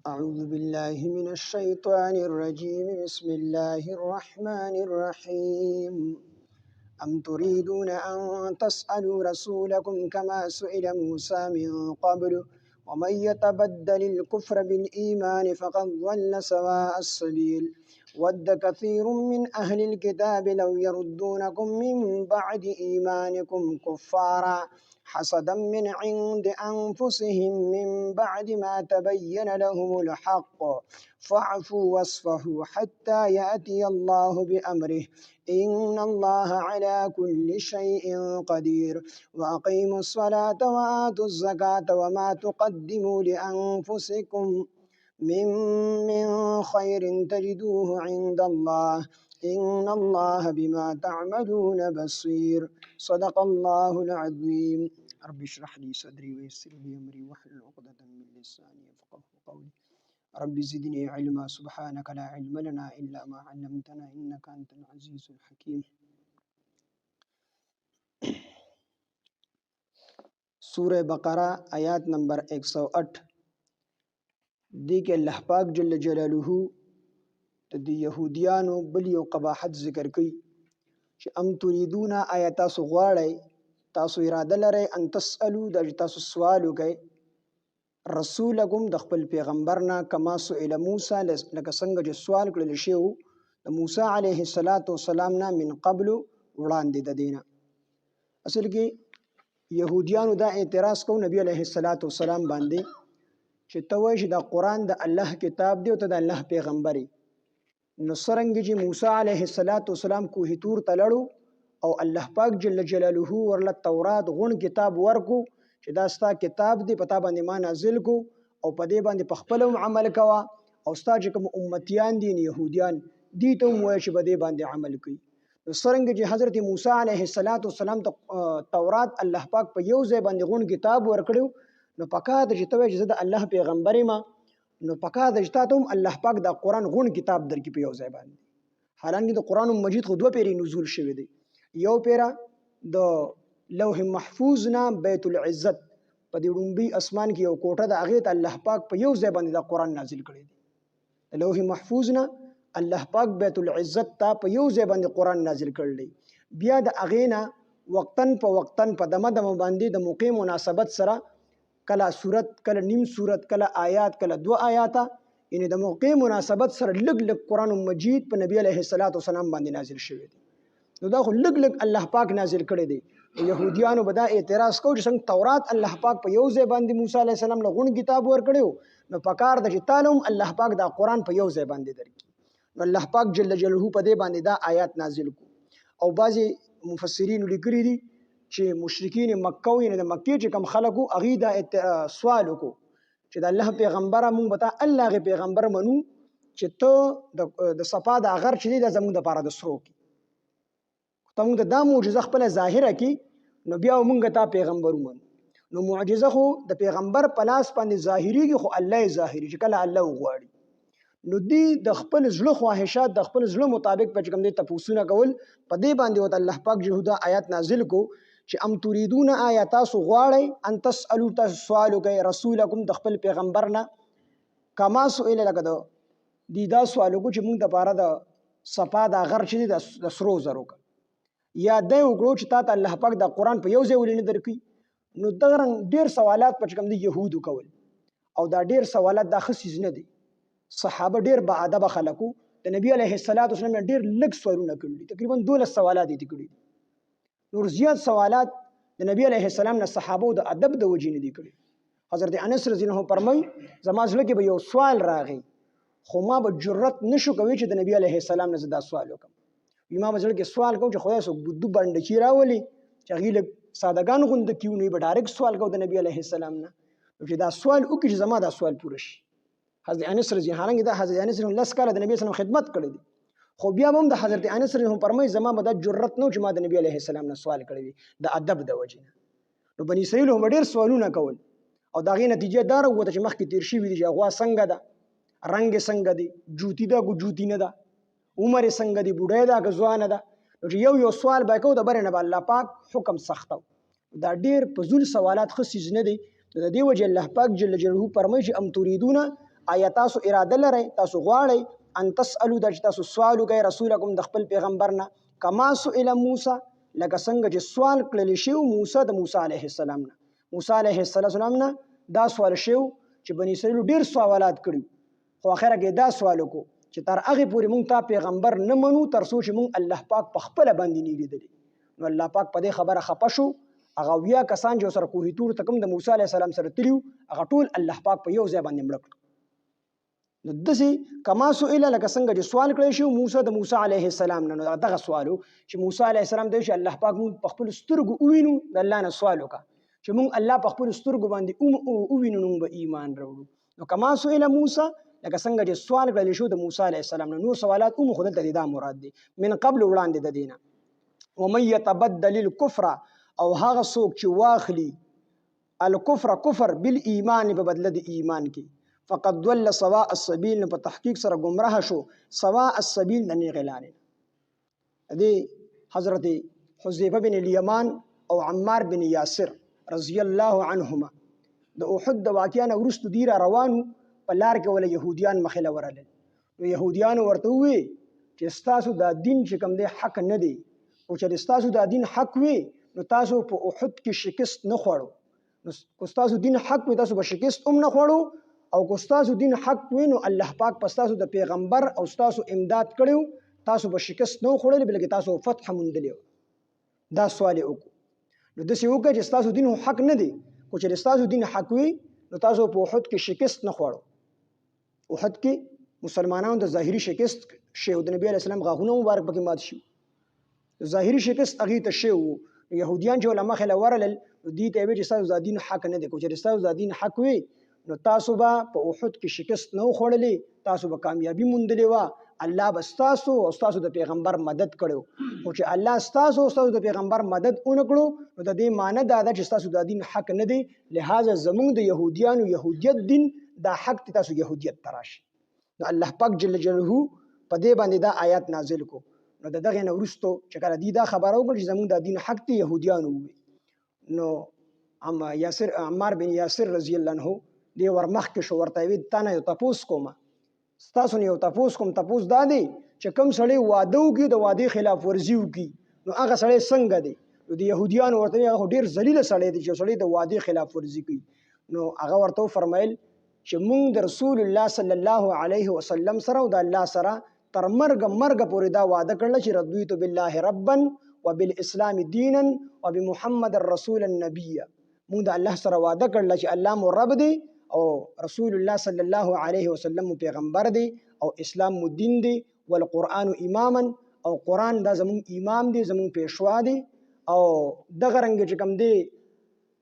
أعوذ بالله من الشيطان الرجيم بسم الله الرحمن الرحيم أم تريدون أن تسألوا رسولكم كما سئل موسى من قبل ومن يتبدل الكفر بالإيمان فقد ضل سواء السبيل ود كثير من أهل الكتاب لو يردونكم من بعد إيمانكم كفارا حسدا من عند أنفسهم من بعد ما تبين لهم الحق فاعفوا واصفحوا حتى يأتي الله بأمره إن الله على كل شيء قدير وأقيموا الصلاة وآتوا الزكاة وما تقدموا لأنفسكم من خير تجدوه عند الله إن الله بما تعملون بصير صدق الله العظيم رب اشرح لي صدري ويسر لي أمري واحلل عقدة من لساني يفقهوا قولي رب زدني علما سبحانك لا علم لنا إلا ما علمتنا إنك أنت العزيز الحكيم. سورہ بقرہ آیات نمبر 108 دی کے اللہ پاک جل جلالہ دی یہودیانو بل یو قباحت ذکر کی چې ام تريدون آیا تاسو غواړئ تاسو اراده لرئ ان تسألو د تاسو سوال وکئ رسولکم د خپل پیغمبرنا کما سئل موسی لکه څنګه چې سوال کړل شو د موسی علیه السلام نه من قبل وړاندې د دینه. اصل کې يهوديانو دا اعتراض کو نبی علیه السلام باندې چې ته وایې چې دا قرآن د الله کتاب دی او ته د الله پیغمبري نو څرنګه چې موسی علیه السلام کوه تور ته لړو او الله پاک جل جلاله ورله تورات غون کتاب ورکو چې دا ستا کتاب دی پتا باندې ما نازل کو او په دې باندې په خپل عمل کوا او ستا چې کوم امتیان دي يهوديان دي ته وایي چې په دې باندې عمل کوي. نو څرنګه چې حضرت موسی علیه السلام ته تورات الله پاک په یو ځای باندې غون کتاب ورکړو نو پکا د چې ته وایې چې زه د الله پیغمبر یم نو پکا د چې ته هم الله پاک د قرآن غون کتاب درکې په یو ځای باندې. حالانکه د قرآن مجید خو دوه پیری نزول شوی دی، یو پیرا د لوح محفوظ نه بیت العزت په دې ډومبي اسمان کې یو کوټه د هغې ته الله پاک په یو ځای باندې د قرآن نازل کړی دی. د لوح محفوظ نه الله پاک بیت العزت ته په یو ځای باندې قرآن نازل کړی. بیا د هغې نه وقتاً په دمه باندې د موقع مناسبت سره کله صورت کله نیم صورت کله آیات کله دو آیاته یعنی د موقع مناسبت سره لږ قرآن مجید په نبی علیه السلام باندې نازل شوی دی. نو دا خو لږ الله پاک نازل کړی دی. يهوديانو به دا اعتراض کو چې څنګه تورات الله پاک په یو ځای باندې موسی علیه السلام له غون کتاب ورکړو نو پکار د چې تعلم الله پاک دا قرآن په یو ځای باندې درکړي. نو الله پاک جل جلاله په دې باندې دا آیات نازل کو او بعضی مفسرین لیکلي دي چې مشرکین مکه یعنی د مکې چې کم خلکو هغې دا سوال وکړو چې د الله پیغمبره مونږ به ته الله غ پیغمبر منو چې ته د صفا د غر چې دی دا زموږ دپاره د سرو کې ته مونږ ته دا معجزه خپله ظاهره کړي نو بیا مونږ ته پیغمبر ومنو. نو معجزه خو د پیغمبر په لاس باندې ظاهریږي خو الله یې ظاهري چې کله الله وغواړي نو دی د خپل زړه خواهشات د خپل زړه مطابق په کوم دی تفوسونه کول په دې باندې وته الله پاک جهودا آیات نازل کو چې ام تريدون آیات تاسو غواړئ ان تسالو تاسو سوال وکئ رسولکم د خپل پیغمبر نه کما سئل لکه دی دا سوال وکړو چې موږ د پاره د صفا د غر چې د سرو زرو یا دا وګړو چې تاسو الله پاک د قرآن په یو ځای ولې نه درکې نو دغه ډیر سوالات په کوم دی يهودو کول او دا ډیر سوالات د خصیز نه دي. صحابه ډیر با ادب خلکو د نبی علیه السلام ډیر لږ سوالونه کړي تقریبا 12 سوالات دي کړي. نور زیات سوالات د نبی علیه السلام نه صحابه د ادب د وجې نه دي کړي. حضرت انس رضی الله عنه فرمایي زما زړه کې به یو سوال راغی خو ما به جرأت نشو کوي چې د نبی علیه السلام نه دا سوال وکم. ما به زړه کې سوال کوم چې خدای سو بده باندې چی راولي چې هغه لږ سادهګان غوند کیو نه به ډایرکټ سوال کو د نبی علیه السلام نه چې دا سوال وکړي چې زما دا سوال پوره شي. حضرت انس رضی الله عنه دا حضرت انس رضی الله عنه د نبی صلی الله علیه وسلم خدمت کړې دي خو بیا هم د حضرت انس رضی الله عنه فرمایي زما به د جرأت نو چې ما د نبی علیه السلام نه سوال کړی د ادب د وجې. نو بني اسرائیل هم ډېر سوالونه کول او دا غي نتیجه دار وته چې مخکې تیر شي وي چې غوا څنګه ده رنگ څنګه دی جوتی ده کو جوتی نه ده عمر څنګه دی بوډای ده که ځوان ده. نو چې یو سوال به کو د بره نه الله پاک حکم سختو دا ډېر فضول سوالات خصیز نه دي. د دې وجه الله پاک جل جلاله فرمایي چې ام تريدون آیا تاسو اراده لرئ تاسو غواړئ ان تسالو د تاسو سوال وکړئ رسولکم د خپل پیغمبرنا کما سئل موسی لکه څنګه چې سوال کړل شي موسی د موسی علیه السلام نه موسی علیه السلام نه دا سوال شو چې بنی اسرائیل ډیر سوالات کړي خو اخره کې دا سوال وکړو چې تر هغه پورې مونږ تا پیغمبر نه منو تر څو چې مونږ الله پاک په خپل باندې نه لیدلی نو الله پاک په دې خبره خپه شو هغه ویا کسان چې سره کوه تور تکم د موسی علیه السلام سره تلیو هغه ټول الله پاک په یو ځای باندې مړ کړ نو دسی کما سئل لکه څنګه چې سوال کړی شو موسی د موسی علیه السلام نه دغه سوالو چې موسی علیه السلام دی چې الله پاک مونږ په خپل سترګو ووینو د الله نه سوال وکړه چې مونږ الله په خپل سترګو باندې ووینو نو به ایمان راوړو نو کما سئل موسی لکه څنګه چې سوال کړل شو د موسی علیه السلام نه نو سوالات خو دلته دا مراد دي من قبل وړاندې د دینه ومن يتبدل الكفر او هغه څوک چې واخلي الكفر کفر بالایمان په بدله د ایمان کې فقد ضل سواء السبيل په تحقیق سره گمراه شو سواء السبيل د نیغه لارې دې حضرت حذیفه بن الیمان او عمار بن یاسر رضی الله عنهما د احد د واقعیا نه ورستو دی را روانو په لار کې ول يهوديان مخله ورل نو يهوديان ورته وي چې تاسو دا دین چې کوم دی حق نه دی او چې تاسو دا دین حق وي نو تاسو په احد کې شکست نه خوړو نو کو تاسو دین حق وي تاسو به شکست نه خوړو او کو تاسو دین حق وي نو الله پاک پس تاسو د پیغمبر او تاسو امداد کړو تاسو به شکست نه خوړل بلکې تاسو فتح مندلی دا سوال وکړو نو د څه وکړه چې تاسو دین حق نه دی کو چې تاسو دین حق وي نو تاسو په احد کې شکست نه خوړو احد کې مسلمانانو د ظاهري شکست شیو د نبی علی السلام غاغونه مبارک پکې مات شي ظاهري شکست هغه ته شیو يهوديان چې علما خله ورل دي ته وی چې تاسو د دین حق نه دی کو چې تاسو د دین حق وي نو تاسو به په احد کې شکست نه خوړلې تاسو به کامیابی موندلې وا الله بس تاسو او تاسو د پیغمبر مدد کړو او چې الله تاسو او تاسو د پیغمبر مدد اونکړو نو د دې معنی دا ده چې تاسو د دین حق نه دی لہذا زمونږ د يهوديانو يهودیت دین دا حق تاسو يهودیت تراشي نو الله پاک جل جلاله په دې باندې دا آیات نازل کو نو دغه نه ورستو چې کله دی دا خبره وکړي چې زمونږ د دین حق ته يهوديانو وي نو عمار بن یاسر رضی الله عنه دی ورمخ کې شو ورته وی تانه یو تاسو کوم تاسو نه یو تاسو کوم تاسو دادی چې کوم سړی واده وکي د واده خلاف ورزي وکي نو هغه سړی څنګه دی نو د يهوديانو ورته هغه ډیر ذلیل سړی دی چې سړی د واده خلاف ورزي کوي نو هغه ورته فرمایل چې مونږ د رسول الله صلی الله علیه وسلم سره او د الله سره تر مرګ پورې دا وعده کړل چې رضیت بالله ربا وبالاسلام دینا وبمحمد رسول النبي مونږ د الله سره وعده کړل چې الله مو رب دی او رسول الله صلی الله علیه وسلم پیغمبر دی او اسلام مو دین دی والقرآن اماما او قرآن دا زمون امام دی زمون پیشوا دی او دغه رنګ چې کوم دی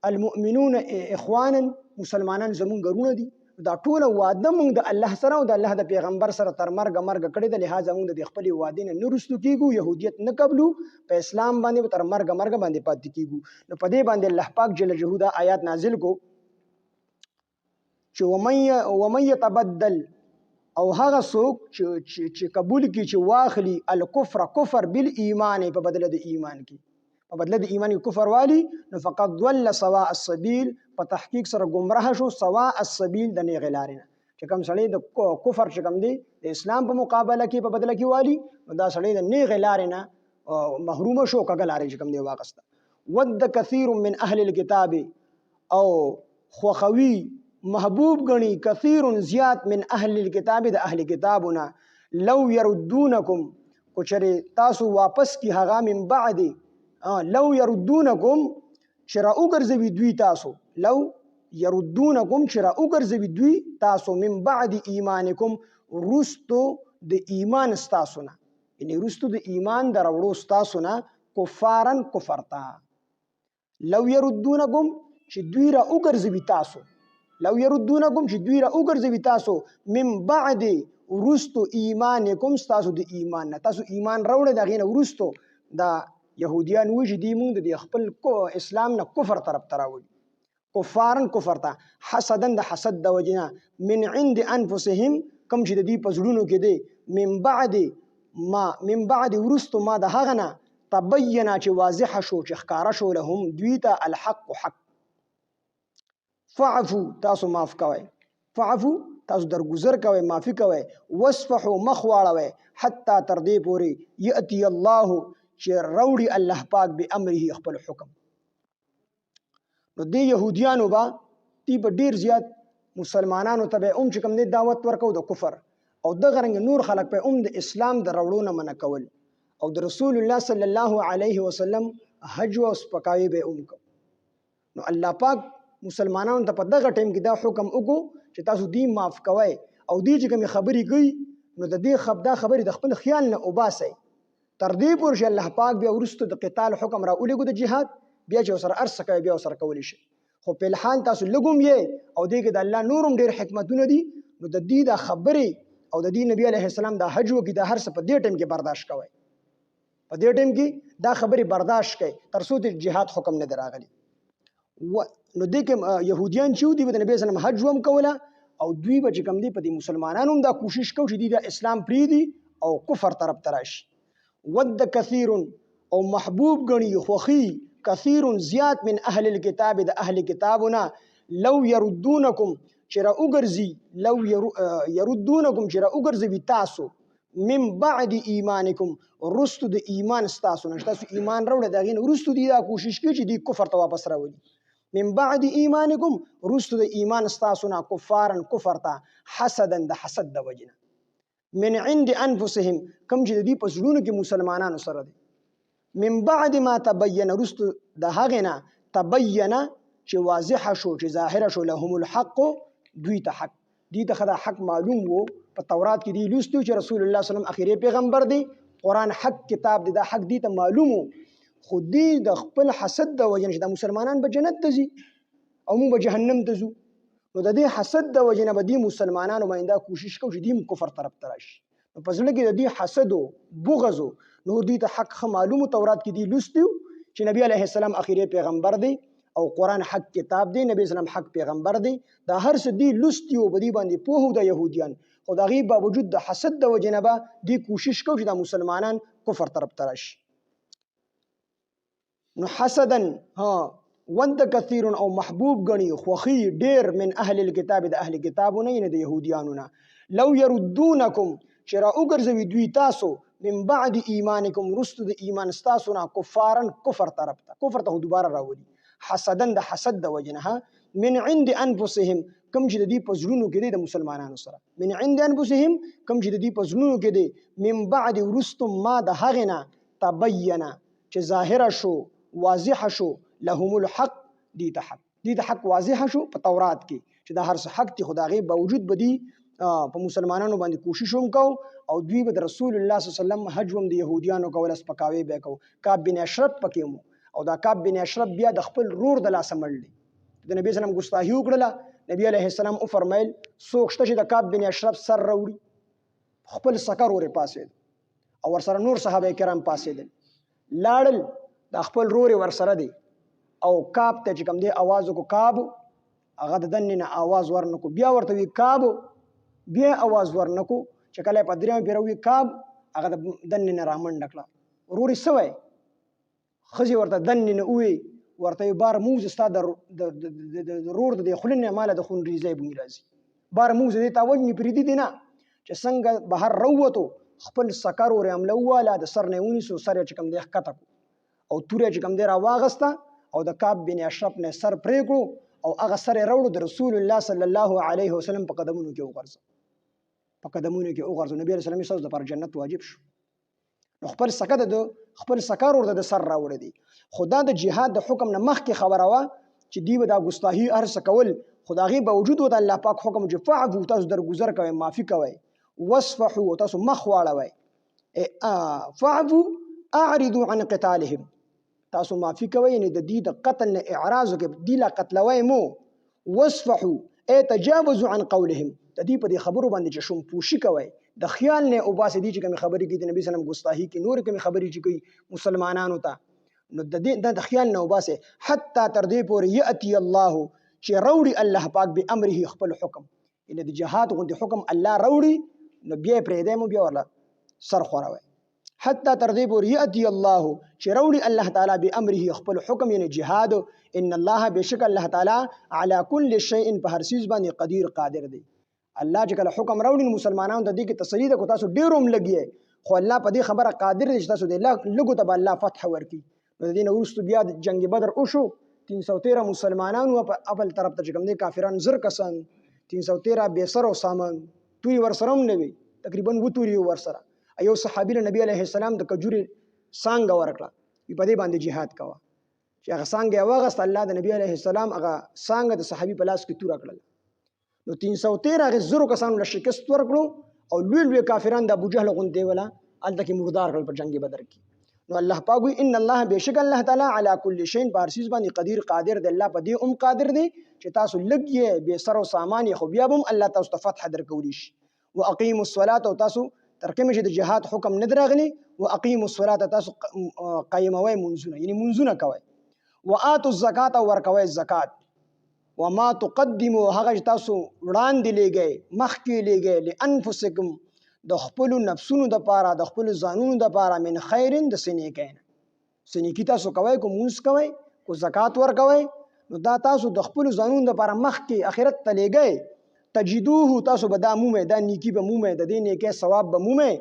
المؤمنون اخوانا مسلمانان زمون ګرونه دي دا ټول وعده مونږ د الله سره او د الله د پیغمبر سره تر مرګ کړی د لحاظ مونږ د خپل وعده نه نرستو کیږو يهودیت نه قبلو په اسلام باندې تر مرګ باندې پاتې کیږو نو په دې باندې الله پاک جل جلاله آیات نازل کو چې ومن يتبدل او هغه څوک چې قبول کی چې واخلي الکفر کفر بالایمان په بدله د ایمان کې په بدله د ایمان کفر والی نو فقط ضل سواء السبيل په تحقیق سره گمراه شو سواء السبيل د نه غلارنه چې کوم سړی د کفر چې کوم دی د اسلام په مقابله کې په بدله کې والی نو دا سړی د نه غلارنه محروم شو کګلارې چې کوم دی واغسته ود كثير من اهل الكتاب او خوخوي محبوب غني كثير زیات من اهل الكتاب د اهل کتابنا لو يردونكم کچره تاسو واپس کی هغه من بعد لو يردونكم شرا وګرځوي دوی تاسو لو يردونكم شرا وګرځوي دوی تاسو من بعد ایمانکم رستو د ایمان استاسونه یعنی رستو د ایمان دروړو استاسونه کفارن کفرتا لو يردونكم چې دوی را وګرځوي تاسو لو يردونكم چې دوی را وګرځوي تاسو من بعد ورستو ایمانکم تاسو د ایمان نه تاسو ایمان راوړل دغه نه ورستو دا يهوديان وجه دي مونږ د خپل اسلام نه کفر طرف تراوي کفارن کفرتا حسدن د حسد د وجنا من عند انفسهم کم چې د دې پزړونو کې دي من بعد ورستو ما د هغه نه تبینا چې واضح شو چې ښکارا شو لهم دوی ته الحق حق فعفو تاسو معاف کوئ فعفو تاسو درگذر کوئ معافي کوئ وصفحوا مخواړوئ حتی تر دې پورې یأتی الله چې راوړي الله پاک به امره خپل حکم. نو دې يهوديانو با تی په ډیر زیات مسلمانانو ته به چې کوم دې دعوت ورکو د کفر او دغه رنګ نور خلق په د اسلام د راوړو نه منع کول او د رسول الله صلی الله علیه وسلم حج او سپکاوي به کو. نو الله پاک مسلمانانو ته په دغه ټیم کې دا حکم وکړو چې تاسو دین معاف کوئ او دې چې کوم خبرې کوي نو د دې خبرې د خپل خیال نه وباسئ تر دې پورې چې الله پاک بیا ورستو د قتال حکم را ولېږو د جهاد بیا چې سره ارس کوي بیا سره کولی شي. خو په الحال تاسو لګوم یې او دې کې د الله نورم ډېر حکمتونه دي نو د دې د خبرې او د دې نبی علیه السلام د حج وکي د هر څه په دې ټیم کې برداشت کوئ په دې ټیم کې دا خبرې برداشت کړئ تر څو د جهاد حکم نه دراغلي. نو دې کې يهوديان چې دي د نبی سلام حج هم کوله او دوی به چې کوم دي په دې مسلمانانو هم دا کوشش کوي چې د اسلام پریدي او کفر طرف تراشي. ود کثیر او محبوب غني خوخي کثیر زیات من اهل الكتاب د اهل کتابنا لو يردونکم چرا وګرځي لو يردونکم چرا وګرځي تاسو من بعد ایمانکم رستو د ایمان ستاسو نه تاسو ایمان راوړل دا غین رستو دی دا کوشش کوي چې دی کفر ته واپس راوړي من بعد ایمانکم رستو د ایمان ستاسو نه کفارن کفر ته حسدن د حسد د وجنه من عند انفسهم کم چې دی په زړونو کې مسلمانانو سره دی من بعد ما تبين رستو د هغه نه تبين چې واضح شو چې ظاهر شو لهم الحق دوی ته حق دی ته خدا حق معلوم وو په تورات کې دی لوستو چې رسول الله صلی الله علیه وسلم اخیری پیغمبر دی قرآن حق کتاب دی دا حق دی ته معلوم وو خو دی د خپل حسد د وجه چې د مسلمانان به جنت ته ځي او موږ به جهنم ته ځو نو د دې حسد د وجه نه به دی مسلمانانو باندې دا کوشش کوي چې دی کفر طرف ته راشي. نو په ځل کې د دې حسد او بغض نور دی ته حق معلوم تورات کې دی لوستو چې نبی علیه السلام اخیری پیغمبر دی او قرآن حق کتاب دی نبی اسلام حق پیغمبر دی دا هر څه دی لوستي او بدی باندې پوهو د يهوديان خو دا غي باوجود د حسد د وجه نه به دی کوشش کوي چې د مسلمانان کفر طرف ته راشي. نو حسدن ود کثیر او محبوب غني خوخي ډیر من اهل الكتاب د اهل کتابونه نه د يهوديانو نه لو يردونکم شرا وګرځوي دوی تاسو من بعد ایمانکم رست د ایمان تاسو نه کفارن کفر طرف ته کفر ته دوباره راولي حسدن د حسد د وجنه من عند انفسهم کم چې د دې پزړونو کې د مسلمانانو سره من عند انفسهم کم چې د دې پزړونو کې د من بعد ورستم ما د هغه نه تبین چې ظاهر شو واضح شو لهم الحق دی ته حق واضح شو په تورات کې چې دا هر څه حق دی خدای باوجود بدی په مسلمانانو باندې کوشش هم کو او دوی به رسول الله صلی الله علیه وسلم حج هم د يهوديانو کول سپکاوي به کو کعب بن اشرف پکې مو او دا کعب بن اشرف بیا د خپل رور د لاس مړ دی د نبی سلام ګستاهی وکړه نبی علیه السلام او فرمایل څوک شته چې د کعب بن اشرف سر راوړي خپل سکر ورې پاسې او ورسره نور صحابه کرام پاسې دي لاړل د خپل رور ورسره دی او کعب ته چې کوم دی आवाज وکړ کعب هغه د دننه आवाज ورنکو بیا ورته وی کعب بیا आवाज ورنکو چې کله په دریم پیروي کعب هغه د دننه رامنډ کړه وروري سوی خزي ورته دننه وی ورته بار موز استاد د رور د خلنه مال د خون ریزه بونی راځي بار موز دې تاوجنی پریدي دینه چې څنګه بهر روته خپل سکر ور عملواله د سر نه ونی سو سر چې کوم دی حقته او توره چې کوم دی را واغسته او د کعب بن اشرف نه سر پرې کړو او هغه سر راوړو د رسول الله صلی الله علیه وسلم په قدمونو کې وغورځ نبی رسول الله صلی الله جنت واجب شو نو خپل سکه د خپل سکر ور د سر راوړی دی خدا د جهاد د حکم نه مخکې خبره وا چې دی به دا ګستاهی ارس کول خدای باوجود د الله پاک حکم چې فعفو تاسو درگذر کوئ معافي کوئ وصفحوا تاسو مخ واړوئ فعفو اعرضوا عن قتالهم تاسو معافي کوئ یعنی د دې د قتل نه اعراض کې دی لا قتلوي مو وصفحوا تجاوزوا عن قولهم د دې په خبرو باندې چې شوم پوشي کوي د خیال نه او باسي دي چې کوم خبرې کې د نبی سلام ګستاهی کې نور کوم خبرې چې کوي مسلمانانو ته نو د دې د خیال نه او باسي حتی تر دې پورې یاتي الله چې راوړي الله پاک به امره خپل حکم ان د جهاد غوندي حکم الله راوړي نو بیا پرې دې مو بیا ولا سر خوروي حتی تر دې پورې یاتي الله چې راوړي الله تعالی به امره خپل حکم یعنی جهاد ان الله بشک الله تعالی علی کل شیء په هر چیز باندې قدیر قادر دی الله چې کله حکم راوړي مسلمانانو ته دې کې تسلی ده کو تاسو ډیر هم لګي خو الله په دې خبره قادر دی چې تاسو دې لګو ته الله فتح ورکړي. نو د دې نه وروسته بیا د جنگ بدر وشو 313 مسلمانانو په اول طرف ته چې کوم دي کافران زر کسان 313 بے سر او سامان توي ورسره هم نه وي تقریبا و توري ورسره. ایو صحابي نبی عليه السلام د کجوري سانګ ورکړه په دې باندې jihad کاوه چې هغه سانګ واغست الله د نبی عليه السلام هغه سانګ د صحابي په لاس کې تور کړل. نو 313 هغه زرو کسانو له شکست ورکړو او لوی کافران د ابو جهل غوندې ولا الته کې مردار کړل په جنگ بدر کې. نو الله پاک وی ان الله بشک الله تعالی علی کل شیء بارسیز باندې قدیر قادر دی. الله په دې قادر دی چې تاسو لګي به سر او سامان خو بیا هم الله تاسو ته فتح درکولی شي. واقیموا الصلاه او تاسو ترکمه چې د جهاد حکم نه درغلی واقیموا الصلاه تاسو قایموي منځونه یعنی منځونه کوي. واتوا الزکات او ورکوي زکات. وما تقدموا هغه تاسو وړاندې لګي مخکې لګي لانفسکم د خپل نفسونو د پاره د خپل ځانونو د پاره من خیرن د سنیکین سنیکی تاسو کوي کو موس کوي کو زکات ور کوي نو دا تاسو د خپل ځانونو د پاره مخکې اخرت ته لګي تجدوه تاسو به دا مومه دا نیکی به مومه د دې نیکه ثواب به مومه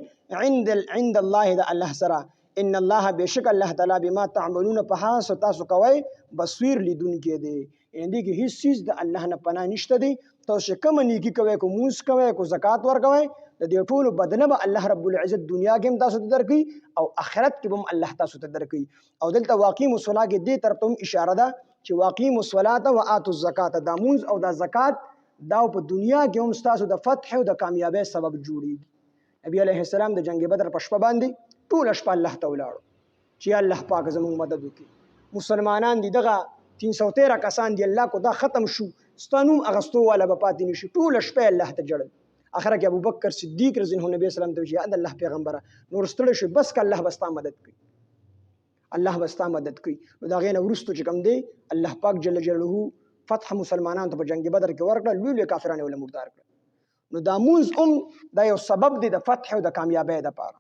عند الله د الله سره. ان الله بشک الله تعالی بما تعملون په هغه تاسو کوي بصیر لیدون کې دی. ان دې کې هیڅ چیز د الله نه پناه نشته دی. تاسو کوم نیکی کوي کو موس کوي کو زکات ور کوي د دې ټولو بدله به الله رب العزت دنیا کې هم تاسو ته درکړي او آخرت کې هم الله تاسو ته درکړي. او دلته واقیم الصلاه کې دې طرف ته هم اشاره ده چې واقیم الصلاه و اتوا الزکات دا مونږ او دا زکات دا په دنیا کې هم تاسو د فتح او د کامیابی سبب جوړیږي. نبی علیه السلام د جنگ بدر په شپه باندې ټول شپه الله ته ولاړو چې الله پاک زموږ مدد وکړي. مسلمانان دي دغه 313 کسان دي الله کو دا ختم شو ستانوم اغستو والا به پاتې نشي ټول شپه الله ته جړل. اخره کې ابو بکر صدیق رضی الله عنه نبی اسلام ته چې الله پیغمبره نور ستړي شو بس ک الله بستا مدد کوي الله بستا مدد کوي. نو دا غینه ورستو چې کوم دی الله پاک جل جلاله فتح مسلمانانو ته په جنگ بدر کې ورکړه لوی کافرانو ول مردار کړ. نو دا موږ دا یو سبب دی د فتح او د کامیابی لپاره.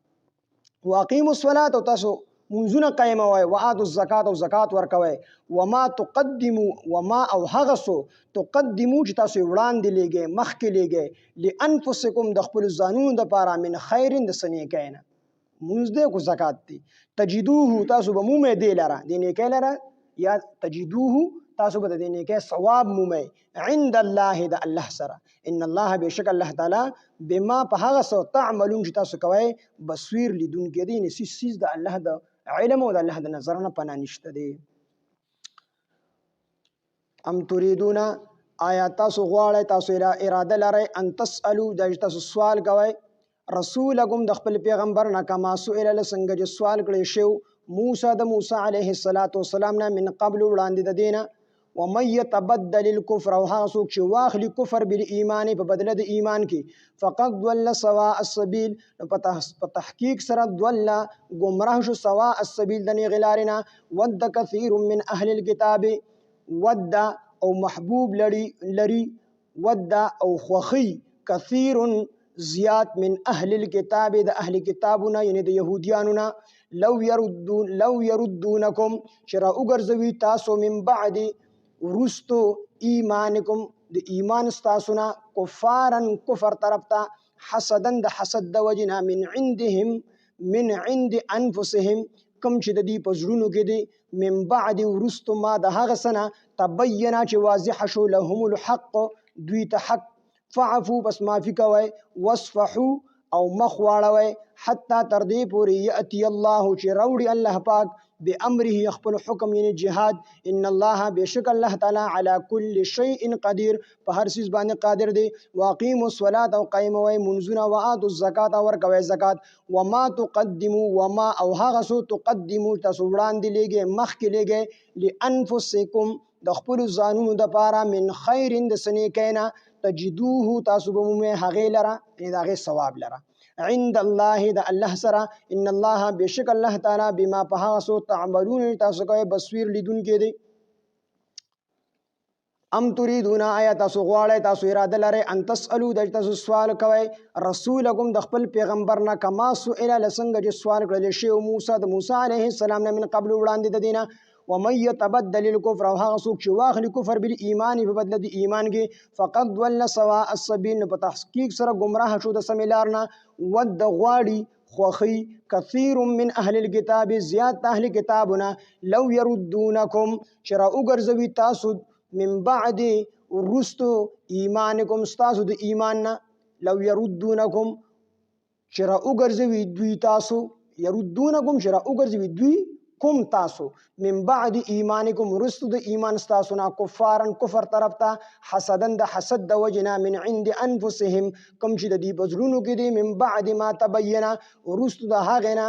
واقیموا الصلاه او تاسو منځونه قائموي واتوا الزکات او زکات ورکوي. وما تقدموا وما او هغه سو تقدموا چې تاسو وړاندې لګي مخکې لګي لانفسکم د خپل ځانونو د پاره من خیرن د سنیکین منځ دې کو زکات دي. تجدوه تاسو به مومه دی لره د نیکه لره یا تجدوه تاسو به د نیکه ثواب مومه عند الله د الله سره. ان الله بشک الله تعالی بما په هغه سو تعملون چې تاسو کوي بصیر لیدون کې دي نسی سیز د الله د علم او د الله د نظر نه پناه نشته دی. ام تريدون آیا تاسو غواړئ تاسو اراده لرئ ان تسالو د تاسو سوال کوئ رسولکم د خپل پیغمبر نه کما سئل لسنګ چې سوال کړی شو موسی د موسی علیه السلام نه من قبل وړاندې د دینه ومن يتبدل الكفر او هغه څوک چې واخلي کفر بالایمان په بدله د ایمان کې فقد ضل سواء السبيل په تحقیق سره ضل گمراه شو سواء السبيل د غلارنا ود كثير من اهل الكتاب ود او محبوب لري ود او خوخي كثير زیات من اهل الكتاب د اهل کتابونه یعنی د يهوديانو لو يردونکم شرا وګرځوي تاسو من بعد ورستو ایمانکم د ایمان استاسونا کفارن کفر طرف ته حسدن د حسد د وجنا من عند انفسهم کم چې د دې پزړونو کې دي من بعد ورستو ما د هغه سنه تبینا چې واضح شو لهم الحق دوی ته حق فعفو بس معافی کوي واصفحوا او مخواړوي حتی تر دې پورې یاتی الله چې راوړي الله پاک بامره خپل حکم یعنی جهاد. ان الله بشک الله تعالی علی کل شیء قدیر په هر چیز باندې قادر دی. واقیموا الصلاه او قائموي منځونه واتوا الزکات او ورکوي زکات. وما تقدموا وما او هغه سو تقدموا تاسو وړاندې لګي مخکې لګي لانفسکم د خپل ځانونو د پاره من خیر د سنیکینا تجدوه تاسو به مومه هغه لره ان هغه ثواب لره عند الله د الله سره. ان الله بشک الله تعالی بما په هغه سو تعملون تاسو کوي بصیر لیدون کې دی. ام تريدون آیا تاسو غواړئ تاسو اراده لرئ ان تسالو د تاسو سوال کوي رسولکم د خپل پیغمبر نه کما سئل لسنګ چې سوال کړل شی موسی د موسی علیه السلام نه من قبل وړاندې د دینه ومن يتبدل الكفر او هغه څوک چې واخلي کفر بالایمان په بدله د ایمان کې فقد ضل سواء السبيل په تحقیق سره گمراه شو د سمیلار نه ود غواړي خوخي كثير من اهل الكتاب زیات اهل کتابنا لو يردونكم شرا وګرځوي تاسو من بعد رستو ایمانکم تاسو د ایمان نه لو يردونكم شرا وګرځوي دوی تاسو يردونكم شرا وګرځوي دوی کوم تاسو من بعد ایمانکم رستو د ایمان تاسو نه کفارن کفر طرف ته حسدن د حسد د وجنا من عند انفسهم کوم چې د دې بزرونو کې دي من بعد ما تبین رستو د هغه نه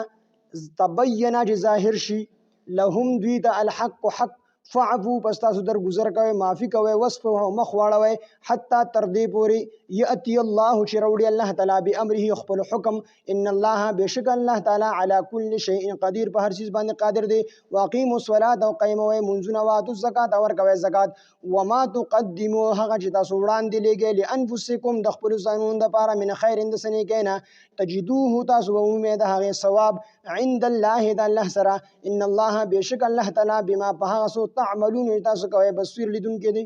تبین چې ظاهر شي لهم دوی د الحق حق فعفو پس تاسو در گذر کوي معافي کوي وصف او مخ واړوي حتی تر دې پوري یاتی الله چې راوړي الله تعالی به امره خپل حکم ان الله بشک الله تعالی علی کل شیء قدیر په هر چیز باندې قادر دی واقیموا الصلاه او قیموي منځونه واتو زکات او ورکوي زکات وما تقدموا هغه چې تاسو وړاندې لګي لانفسکم د خپل ځانونو لپاره من خیر اند سنې کینا تجدوه تاسو امید هغه ثواب عند الله د الله سره ان الله بشک الله تعالی بما په هغه تعملون تاسو کوي بصیر لیدون کې دي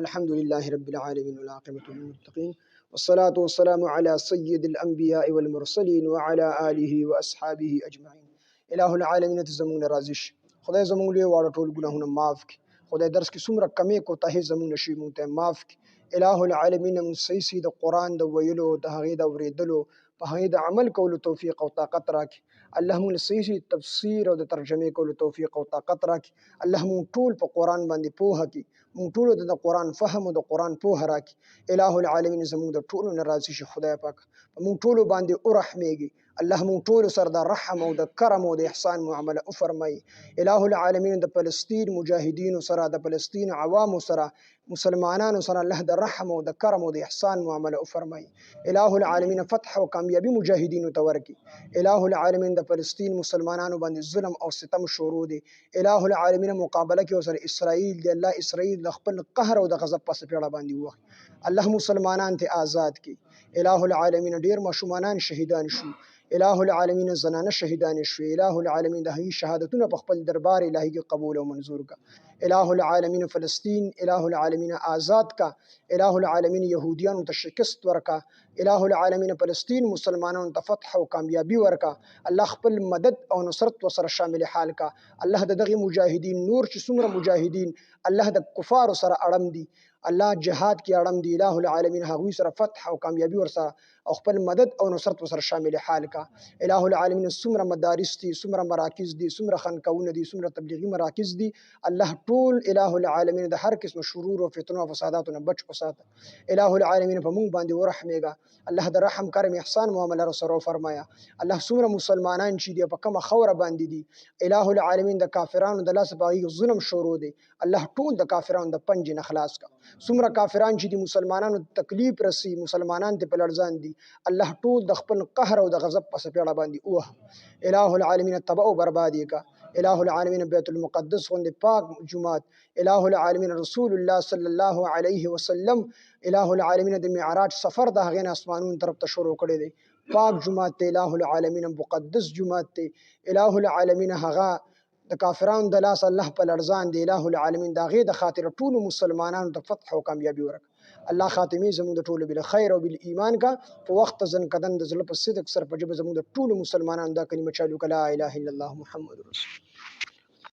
الحمد لله رب العالمين والعاقبة للمتقين والصلاة والسلام على سيد الأنبياء والمرسلين وعلى آله وأصحابه أجمعين إله العالمين تزمون رازش خدای زمون له واړه ټول ګناهونه معاف کړي خدای درس کې څومره کمی کوتاهي زمون شي مونږ ته معاف کړي الہ العالمین مون صحیح د قرآن د ویلو د هغې د اورېدلو په هغې د عمل کولو توفیق او طاقت راکړي الله مون صحیح تفسیر او د ترجمې کولو توفیق او طاقت راکړي الله مون ټول په قرآن باندې پوهه کړي مون ټول د قرآن فهم او د قرآن پوهه راکړي الہ العالمین زمون د ټولو نه راضي شي خدای پاک مون ټولو باندې ورحمېږي الله مون ټول سره د رحم او د کرم او د احسان معامله وفرمایي الہ العالمین د فلسطین مجاهدین سره د فلسطین عوام سره مسلمانانو سره الله د رحم او د کرم او د احسان معامله وفرمایي الہ العالمین فتح او کامیابی مجاهدین ته ورکړي الہ العالمین د فلسطین مسلمانانو باندې ظلم او ستم شروع دي الہ العالمین مقابله کې سره اسرائیل دی الله اسرائیل د خپل قهر او د غضب پس پیړه باندې وخت الله مسلمانان ته آزاد کړي الہ العالمین ډیر مشومانان شهیدان شو الہ العالمین زنانه شهیدان شو الہ العالمین د هغې شهادتونه په خپل دربار الهي کې قبول او منظور کا الہ العالمین فلسطین الہ العالمین آزاد کا الہ العالمین یهودیانو ته شکست ورکا الہ العالمین فلسطین مسلمانانو ته فتح او کامیابی ورکا الله خپل مدد او نصرت وسره شامل حال کا الله د دغه مجاهدین نور چې څومره مجاهدین الله د کفار سره اړم دي الله جهاد کې اړم دي الہ العالمین هغوی سره فتح او کامیابی ورسره او خپل مدد او نصرت وسره شامل حال کا الہ العالمین څومره مدارس دي څومره مراکز دي څومره خانقاهونه دي څومره تبلیغي مراکز دي الله ټول الہ العالمین د هر قسم شرور او فتنو او فساداتو نه بچ وساته الہ العالمین په موږ باندې ورحمېږه الله د رحم کرم احسان معامله سره فرمایا الله څومره مسلمانان چې دي په کومه خوره باندې دي الہ العالمین د کافرانو د لاس په ظلم شروع دي الله ټول د کافرانو د پنج نه خلاص کا څومره کافران چې دي مسلمانانو تکلیف رسی مسلمانان ته په لړزان دي الله ټول د خپل قهر او د غضب په سپېړه باندې اوه الہ العالمین تباہ او بربادي کا الہ العالمین بیت المقدس غوندې پاک جمعات الہ العالمین رسول الله صلی الله علیه وسلم الہ العالمین د معراج سفر د هغې نه اسمانونو طرف ته شروع کړی دی پاک جمعات ته الہ العالمین مقدس جمعات ته الہ العالمین هغه د کافرانو د لاس الله په لړزان دی الہ العالمین د هغې د خاطر ټولو مسلمانانو ته فتح او کامیابي ورک الله خاتمي زموږ د ټولو بل خیر او بل ایمان کا په وخت ځن کدن د زړه په صدق سره په جبه زموږ د ټولو مسلمانانو دا کلمه چالو کلا اله الا الله محمد رسول